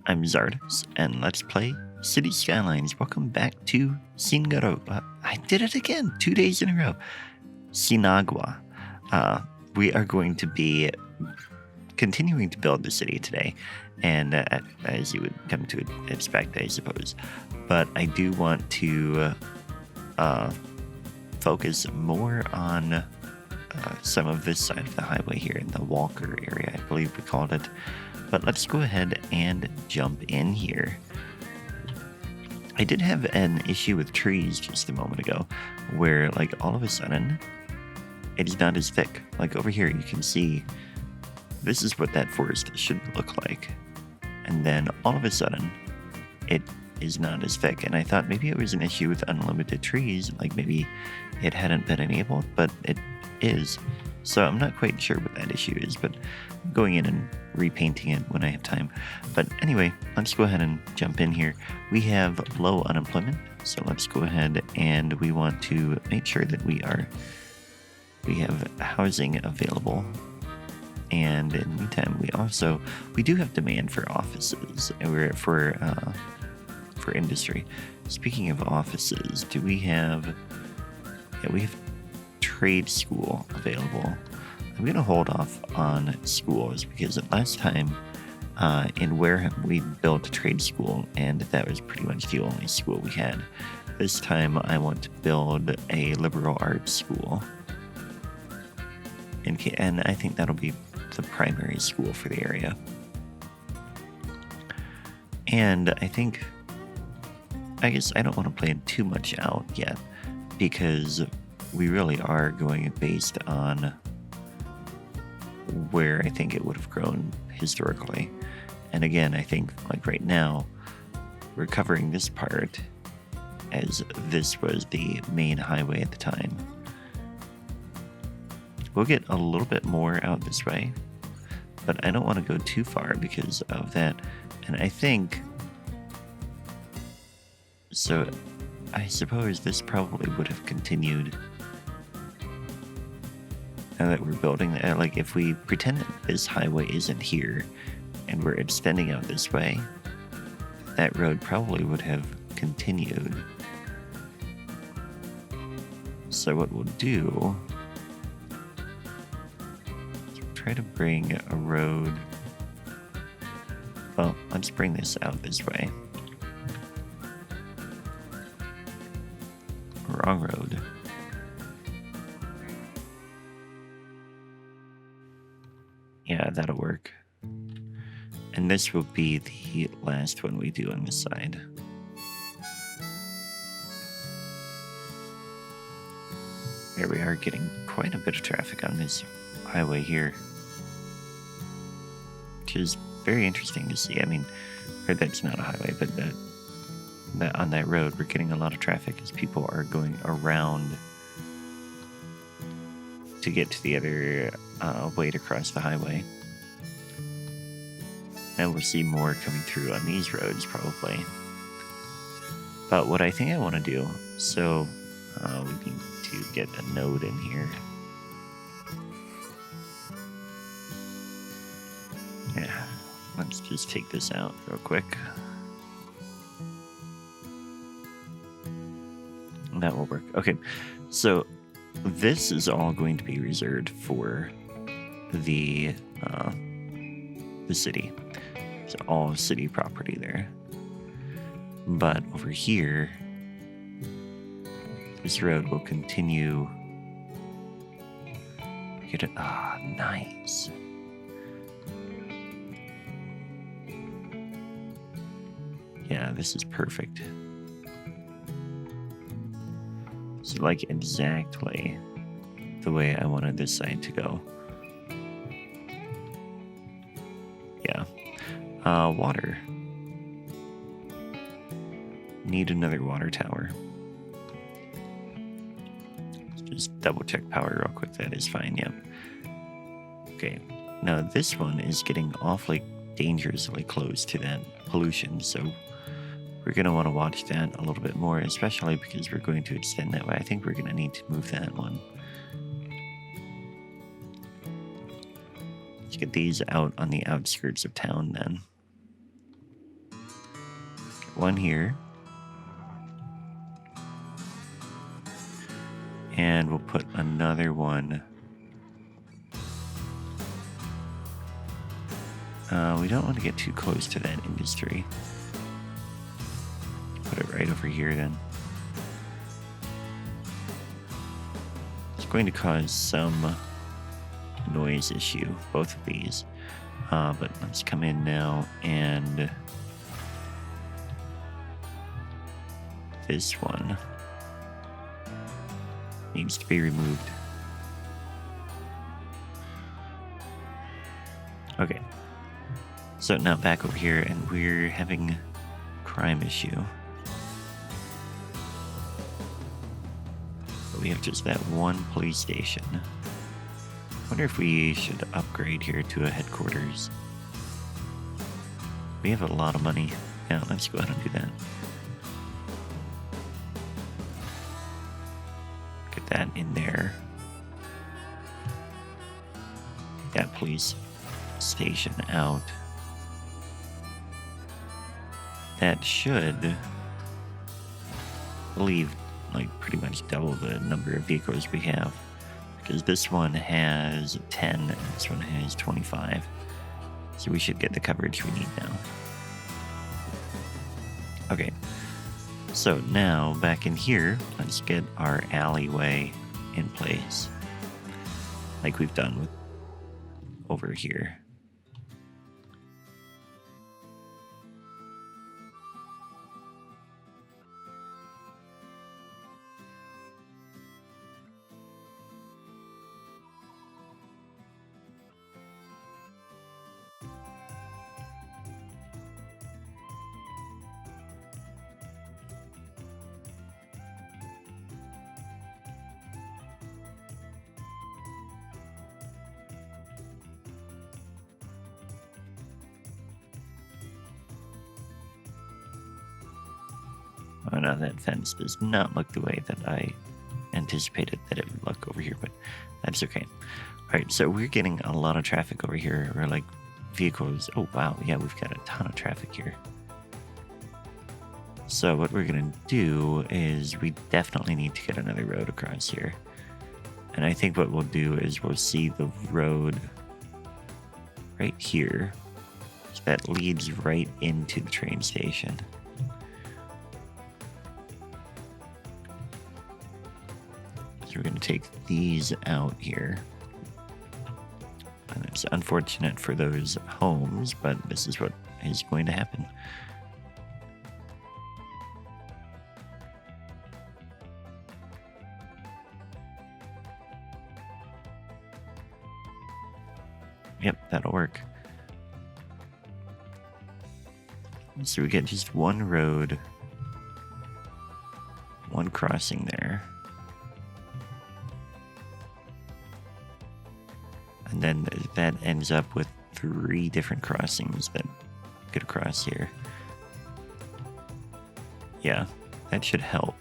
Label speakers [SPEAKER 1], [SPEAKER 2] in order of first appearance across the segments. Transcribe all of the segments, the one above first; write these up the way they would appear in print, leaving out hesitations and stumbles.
[SPEAKER 1] I'm Czardus, and let's play Cities Skylines. Welcome back to Sinagua. I did it again, 2 days in a row. Sinagua. We are going to be continuing to build the city today, and as you would come to expect, I suppose. But I do want to focus more on some of this side of the highway here in the Walker area, I believe we called it. But let's go ahead and jump in here. I did have an issue with trees just a moment ago, where like all of a sudden, it is not as thick. Like over here, you can see this is what that forest should look like. And then all of a sudden, it is not as thick. And I thought maybe it was an issue with unlimited trees, like maybe it hadn't been enabled, but it is. So I'm not quite sure what that issue is, but I'm going in and repainting it when I have time. But anyway, let's go ahead and jump in here. We have low unemployment, so let's go ahead and we want to make sure that we have housing available. And in the meantime, we do have demand for offices for industry. Speaking of offices, we have trade school available. I'm going to hold off on schools because last time in Wareham we built a trade school and that was pretty much the only school we had. This time I want to build a liberal arts school. And I think that'll be the primary school for the area. And I guess I don't want to plan too much out yet because we really are going based on where I think it would have grown historically. And again, I think like right now, we're covering this part as this was the main highway at the time. We'll get a little bit more out this way, but I don't want to go too far because of that. And I think, so I suppose this probably would have continued. Now that we're building that, like if we pretend that this highway isn't here and we're extending out this way, that road probably would have continued. So what we'll do is try to bring a road. Well, let's bring this out this way. Wrong road. Yeah, that'll work. And this will be the last one we do on this side. Here we are getting quite a bit of traffic on this highway here, which is very interesting to see. I mean, or that's not a highway, but that on that road we're getting a lot of traffic as people are going around to get to the other way to cross the highway. And we'll see more coming through on these roads probably. But what I think I want to do, so we need to get a node in here. Yeah, let's just take this out real quick. That will work. Okay, so this is all going to be reserved for the city. So all city property there. But over here, this road will continue. Get it. Nice. Yeah, this is perfect. So like exactly the way I wanted this side to go. Yeah. Water. Need another water tower. Just double check power real quick. That is fine, yep. Okay. Now this one is getting awfully dangerously close to that pollution, so we're going to want to watch that a little bit more, especially because we're going to extend that way. I think we're going to need to move that one. Let's get these out on the outskirts of town then. one here. And we'll put another one. We don't want to get too close to that industry. Put it right over here then. It's going to cause some noise issue, both of these. But let's come in now and this one needs to be removed. Okay. So now back over here, and we're having crime issue. But we have just that one police station. Wonder if we should upgrade here to a headquarters. We have a lot of money. Yeah, let's go ahead and do that. Get that in there. That police station out. That should, I believe, like pretty much double the number of vehicles we have. Because this one has 10 and this one has 25. So we should get the coverage we need now. Okay. So now back in here, let's get our alleyway in place. Like we've done with over here. Oh no, that fence does not look the way that I anticipated that it would look over here, but that's okay. Alright, so we're getting a lot of traffic over here. We're like vehicles. Oh wow, yeah, we've got a ton of traffic here. So what we're gonna do is we definitely need to get another road across here. And I think what we'll do is we'll see the road right here. So that leads right into the train station. So we're going to take these out here. And it's unfortunate for those homes, but this is what is going to happen. Yep, that'll work. So we get just one road, one crossing there. And then that ends up with 3 different crossings that get across here. Yeah, that should help.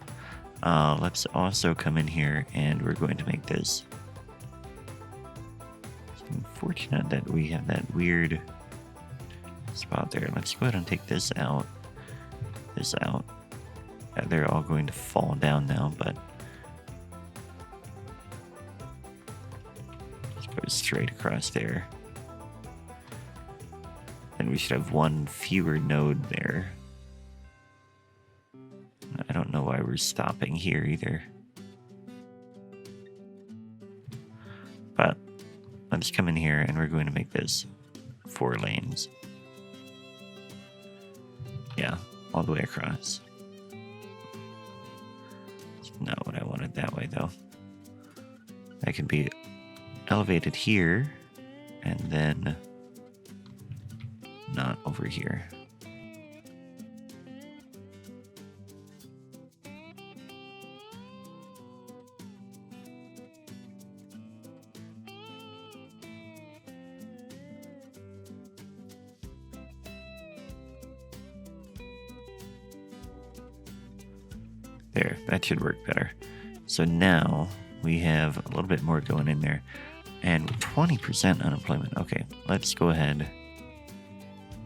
[SPEAKER 1] Let's also come in here and we're going to make this. It's unfortunate that we have that weird spot there. Let's go ahead and take this out. This out. They're all going to fall down now, but straight across there. And we should have one fewer node there. I don't know why we're stopping here either. But let's come in here and we're going to make this 4 lanes. Yeah, all the way across. It's not what I wanted that way though. That can be elevated here and then not over here. There, that should work better. So now we have a little bit more going in there. And 20% unemployment. Okay, let's go ahead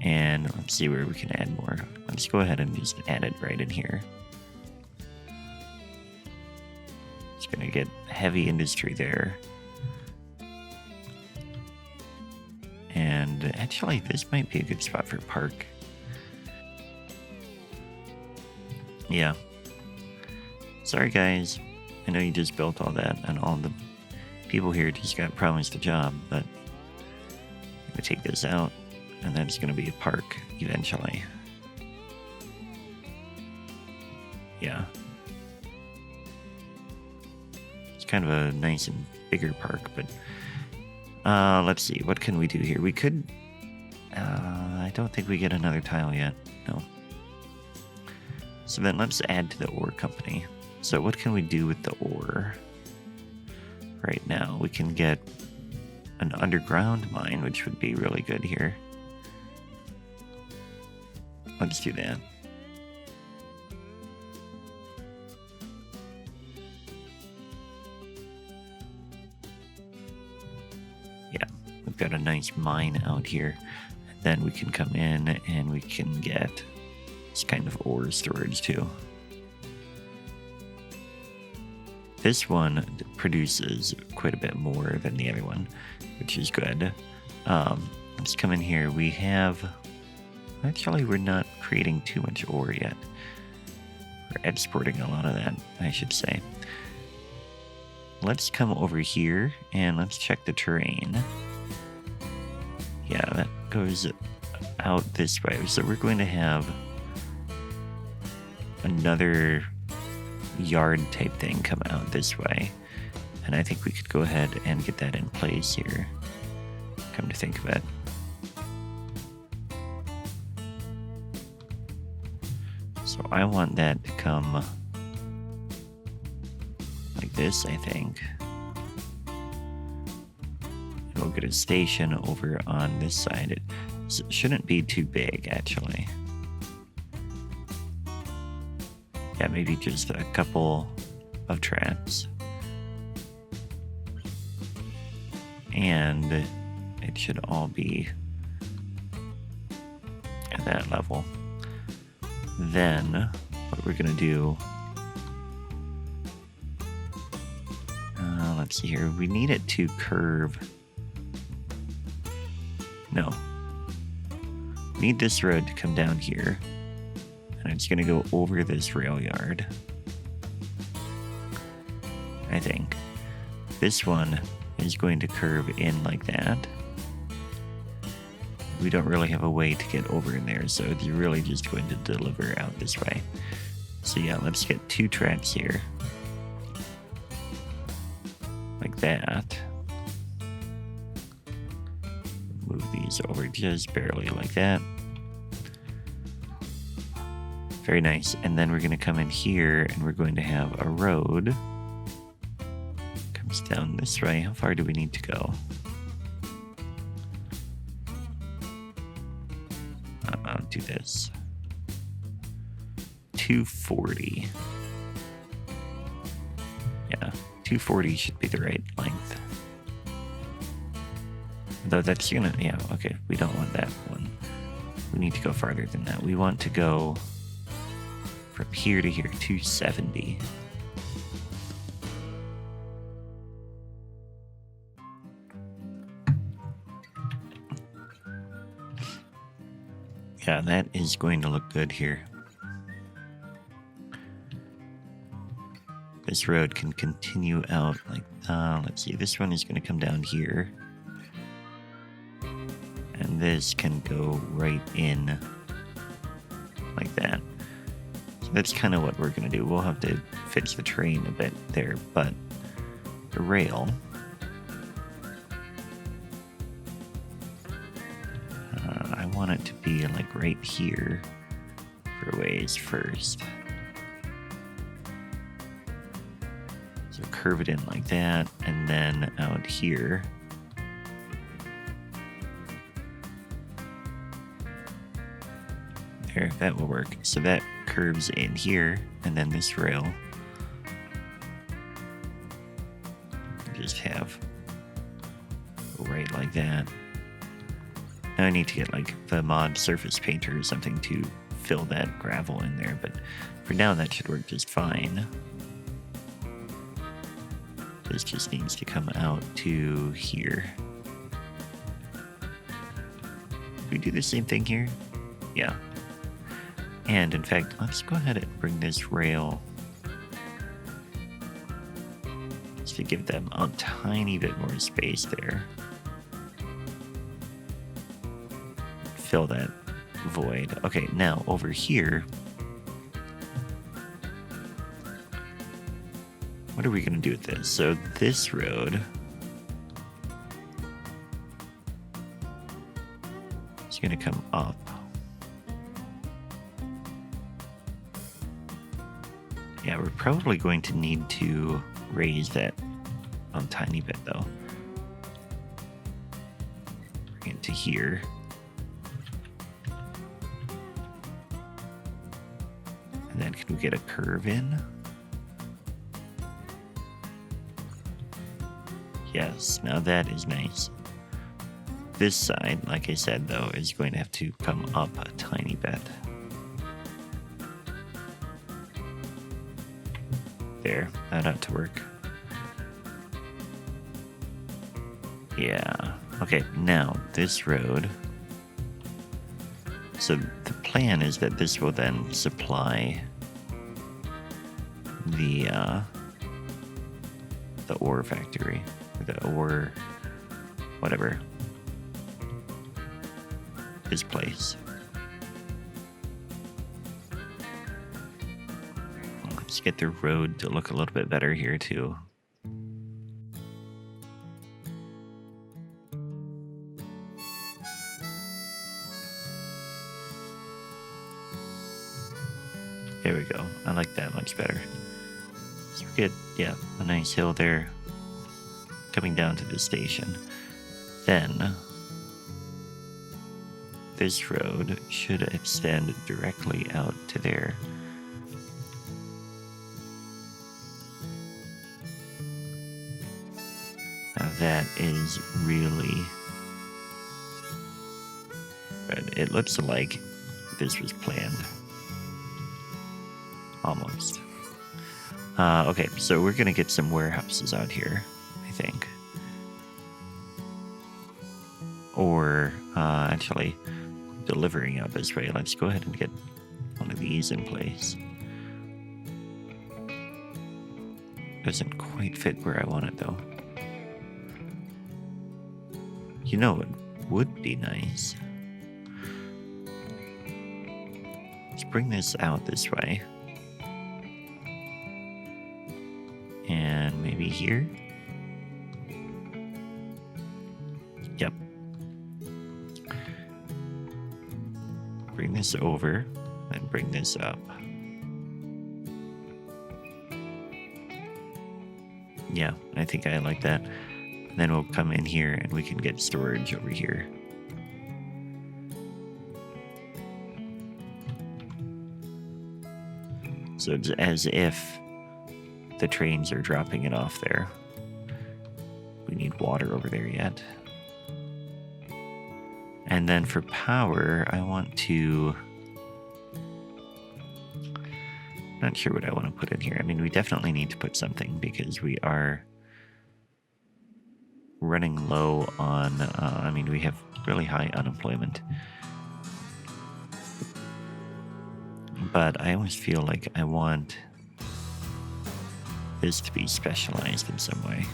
[SPEAKER 1] And let's see where we can add more. Let's go ahead and just add it right in here. It's going to get heavy industry there. And actually, this might be a good spot for a park. Yeah. Sorry, guys. I know you just built all that, and all the people here just got promised a job, but I'm going to take this out, and that's going to be a park eventually. Yeah. It's kind of a nice and bigger park, but let's see. What can we do here? We could... I don't think we get another tile yet. No. So then let's add to the ore company. So what can we do with the ore right now? We can get an underground mine, which would be really good here. Let's do that. Yeah, we've got a nice mine out here. And then we can come in and we can get this kind of ore storage too. This one produces quite a bit more than the other one, which is good. Let's come in here. We have... Actually, we're not creating too much ore yet. We're exporting a lot of that, I should say. Let's come over here and let's check the terrain. Yeah, that goes out this way. So we're going to have another yard type thing come out this way, and I think we could go ahead and get that in place here, come to think of it. So I want that to come like this, I think. And we'll get a station over on this side. It shouldn't be too big, actually. Yeah, maybe just a couple of tracks. And it should all be at that level. Then, what we're going to do... let's see here. We need it to curve... No. We need this road to come down here. And it's going to go over this rail yard. I think. This one is going to curve in like that. We don't really have a way to get over in there, so it's really just going to deliver out this way. So yeah, let's get 2 tracks here. Like that. Move these over just barely like that. Very nice. And then we're going to come in here and we're going to have a road. Comes down this way. How far do we need to go? I'll do this. 240. Yeah, 240 should be the right length. Though that's gonna, yeah, okay, we don't want that one. We need to go farther than that. We want to go from here to here, 270. Yeah, that is going to look good here. This road can continue out like, let's see, this one is going to come down here. And this can go right in like that. That's kind of what we're going to do. We'll have to fix the train a bit there, but the rail... I want it to be like right here for ways first. So curve it in like that, and then out here. There, that will work. So that curves in here, and then this rail. Just have right like that. I need to get like the mod surface painter or something to fill that gravel in there, but for now that should work just fine. This just needs to come out to here. Do we do the same thing here? Yeah. And in fact, let's go ahead and bring this rail just to give them a tiny bit more space there. Fill that void. Okay, now over here, what are we going to do with this? So this road is going to come up. Yeah, we're probably going to need to raise that a tiny bit though. Bring it to here. And then can we get a curve in? Yes, now that is nice. This side, like I said though, is going to have to come up a tiny bit. There, that ought to work. Yeah. Okay, now this road. So the plan is that this will then supply the ore factory, or the ore, whatever, this place. Let's get the road to look a little bit better here too. There we go. I like that much better. So we get, yeah, a nice hill there coming down to the station. Then this road should extend directly out to there. Now that is really good. It looks like this was planned. Almost. Okay, so we're gonna get some warehouses out here, I think. Or, actually, delivering out this way. Let's go ahead and get one of these in place. Doesn't quite fit where I want it, though. You know, it would be nice. Let's bring this out this way. And maybe here? Yep. Bring this over and bring this up. Yeah, I think I like that. And then we'll come in here and we can get storage over here. So it's as if the trains are dropping it off there. We need water over there yet. And then for power, I want to... Not sure what I want to put in here. I mean, we definitely need to put something because we are running low on... I mean, we have really high unemployment. But I always feel like I want this to be specialized in some way.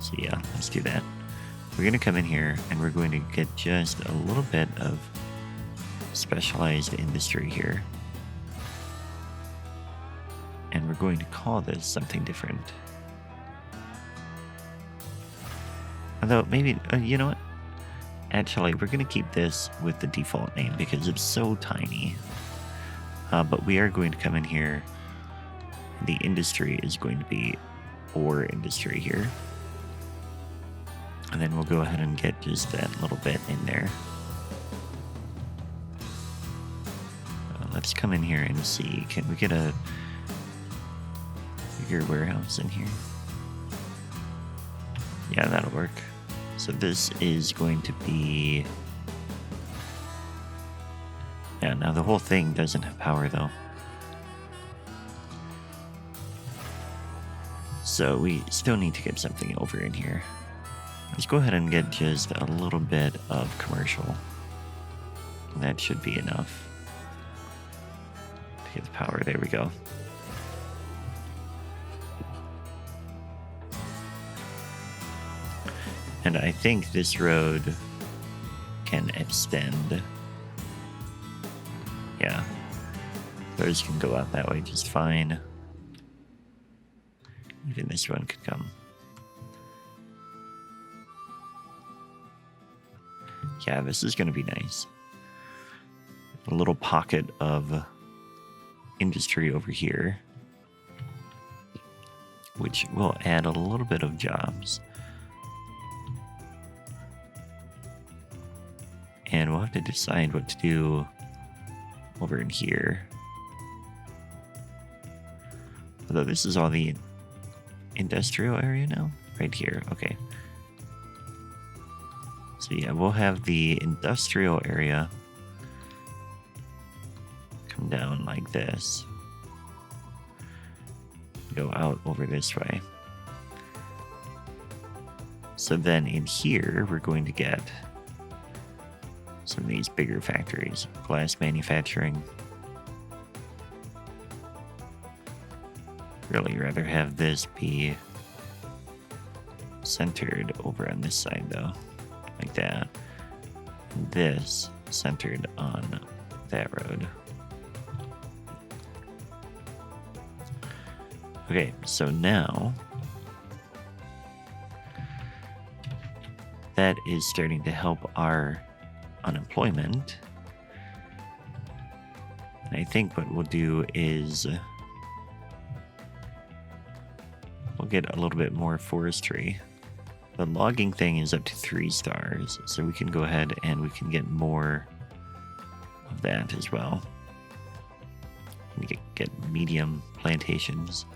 [SPEAKER 1] So yeah, let's do that. We're going to come in here and we're going to get just a little bit of specialized industry here. And we're going to call this something different. Although maybe, you know what? Actually, we're going to keep this with the default name because it's so tiny. But we are going to come in here. The industry is going to be ore industry here. And then we'll go ahead and get just that little bit in there. Let's come in here and see. Can we get a bigger warehouse in here? Yeah, that'll work. So this is going to be... Yeah, now the whole thing doesn't have power though. So we still need to get something over in here. Let's go ahead and get just a little bit of commercial. That should be enough to get the power. There we go. And I think this road can extend. Yeah. Those can go out that way just fine. Even this one could come. Yeah, this is going to be nice. A little pocket of industry over here, which will add a little bit of jobs. And we'll have to decide what to do over in here. Although this is all the industrial area now, right here. Okay. So yeah, we'll have the industrial area come down like this. Go out over this way. So then in here, we're going to get some of these bigger factories. Glass manufacturing. Really rather have this be centered over on this side though. Like that. And this centered on that road. Okay, so now that is starting to help our unemployment. And I think what we'll do is we'll get a little bit more forestry. The logging thing is up to 3 stars, so we can go ahead and we can get more of that as well. We get medium plantations.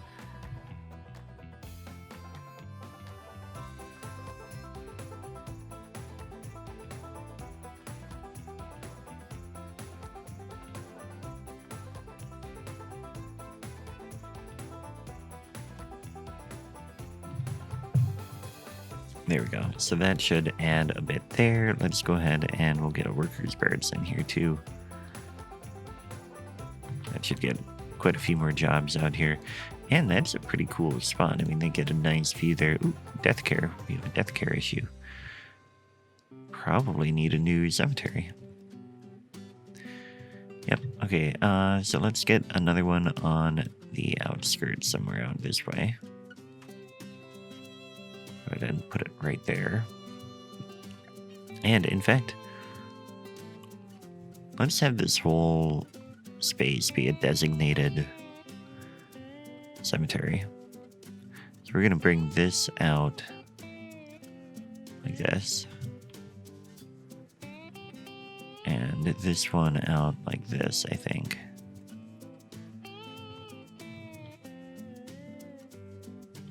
[SPEAKER 1] There we go. So that should add a bit there. Let's go ahead and we'll get a workers' barracks in here too. That should get quite a few more jobs out here. And that's a pretty cool spot. I mean, they get a nice view there. Ooh, death care. We have a death care issue. Probably need a new cemetery. Yep. Okay. So let's get another one on the outskirts somewhere out this way. Go ahead and put it right there. And in fact, let's have this whole space be a designated cemetery. So we're going to bring this out like this. And this one out like this, I think.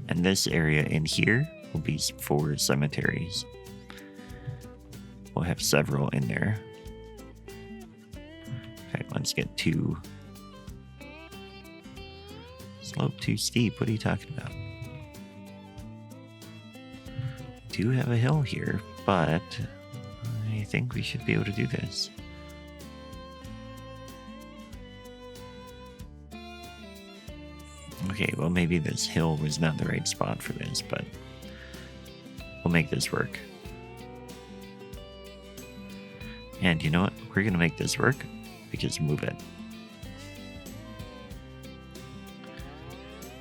[SPEAKER 1] And this area in here will be 4 cemeteries. We'll have several in there. Okay, let's get 2. Slope too steep. What are you talking about? Do have a hill here, but I think we should be able to do this. Okay, well maybe this hill was not the right spot for this, but we'll make this work. And you know what? We're going to make this work because move it.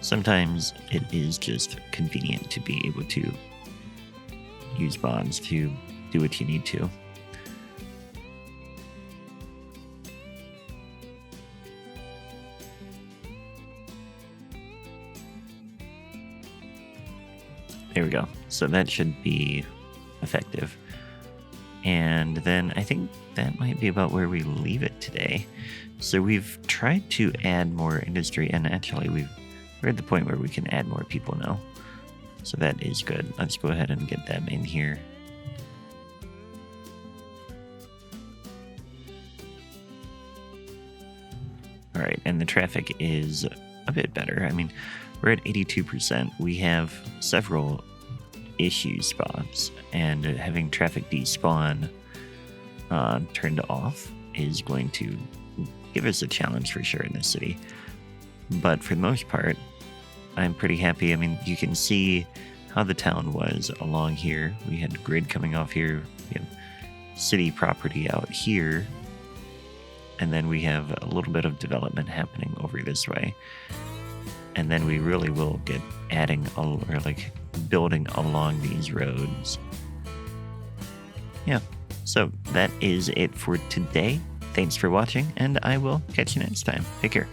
[SPEAKER 1] Sometimes it is just convenient to be able to use bonds to do what you need to. There we go. So that should be effective. And then I think that might be about where we leave it today. So we've tried to add more industry, and actually we're at the point where we can add more people now. So that is good. Let's go ahead and get them in here. and the traffic is a bit better. I mean, we're at 82%. We have several issue spots, and having traffic despawn turned off is going to give us a challenge for sure in this city. But for the most part, I'm pretty happy. I mean, you can see how the town was along here. We had grid coming off here. We have city property out here. And then we have a little bit of development happening over this way. And then we really will get adding or like building along these roads. Yeah, so that is it for today. Thanks for watching, and I will catch you next time. Take care.